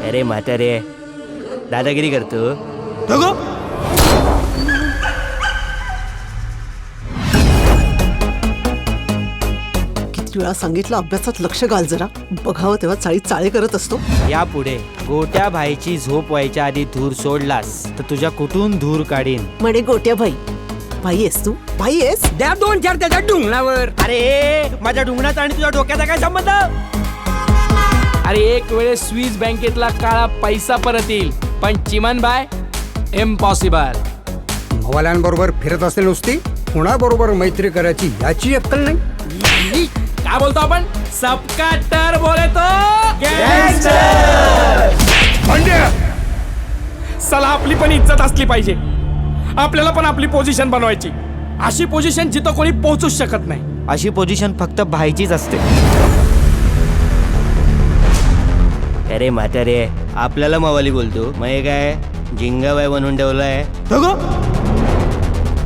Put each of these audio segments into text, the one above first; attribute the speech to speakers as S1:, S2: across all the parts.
S1: अरे म्हातारे दादागिरी करतो.
S2: किती वेळा सांगितलं अभ्यासात लक्ष घाल जरा. बघावं तेव्हा चाळी चाळे करत असतो.
S1: यापुढे गोट्या भाईची झोप व्हायच्या आधी धूर सोडलास तर तुझ्या कुठून धूर काढीन.
S2: म्हणे गोट्या भाई. भाई आहेस तू? भाई आहेस?
S3: द्या 2-4 त्याच्या डुंगणावर.
S1: अरे माझ्या डुंगणाचा आणि तुझ्या डोक्याचा काय संबंध?
S3: अरे एक वेळेस स्विस बँकेतला काळा पैसा परत येईल, पण चिमन बाय इम्पॉसिबल.
S4: भवाल्यांबरोबर फिरत असते नुसती, कुणाबरोबर मैत्री करायची याची अक्कल नाही.
S3: काय बोलतो आपण? सबका टर बोले तो चला, आपली पण इज्जत असली पाहिजे. आपल्याला पण आपली पोझिशन बनवायची. अशी पोझिशन जिथं कोणी पोहोचूच शकत नाही.
S1: अशी पोझिशन फक्त भाईचीच असते. अरे म्हातारे आपल्याला मावाली बोलतो, मग हे काय जिंगाबाई बनवून ठेवलाय.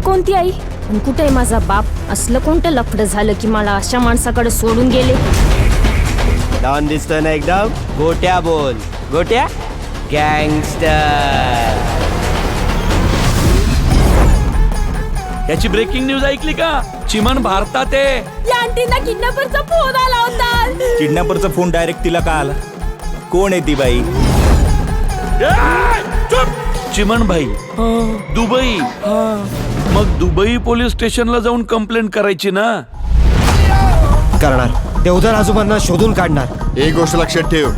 S5: कोणती आई आणि कुठे माझा बाप? असलं कोणतं लफडं झालं की मला अशा माणसाकडे सोडून गेले?
S1: डॉन दिसतोय ना एकदम. गोट्या बोल. गोट्या गँगस्टर.
S6: याची ब्रेकिंग न्यूज ऐकली का? चिमन भारतात आहे.
S5: या आंटीना किडनॅपरचा फोन आला होता.
S7: किडनॅपरचा फोन डायरेक्ट तिला का आला? कोण आहे ती बाई?
S6: चिमन भाई दुबई. मग दुबई पोलीस स्टेशनला जाऊन कंप्लेंट करायची ना.
S1: करणार. देवदार आजोबांना शोधून काढणार.
S8: एक गोष्ट लक्षात ठेव,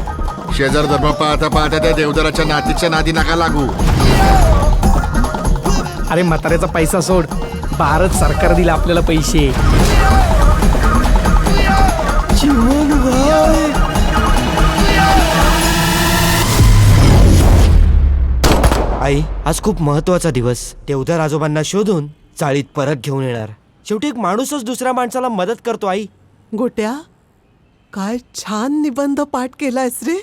S8: शेजार धर्म पाहता पाहता त्या देवदाराच्या नातीच्या नादी नका लागू.
S3: अरे म्हाताऱ्याचा पैसा सोड, भारत सरकार दिला आपल्याला पैसे.
S1: आई आज खूप महत्वाचा दिवस. देवदार आजोबांना शोधून चाळीत परत घेऊन येणार. शेवटी एक माणूसच दुसऱ्या माणसाला मदत करतो. आई
S2: गोट्या काय छान निबंध पाठ केलायस रे.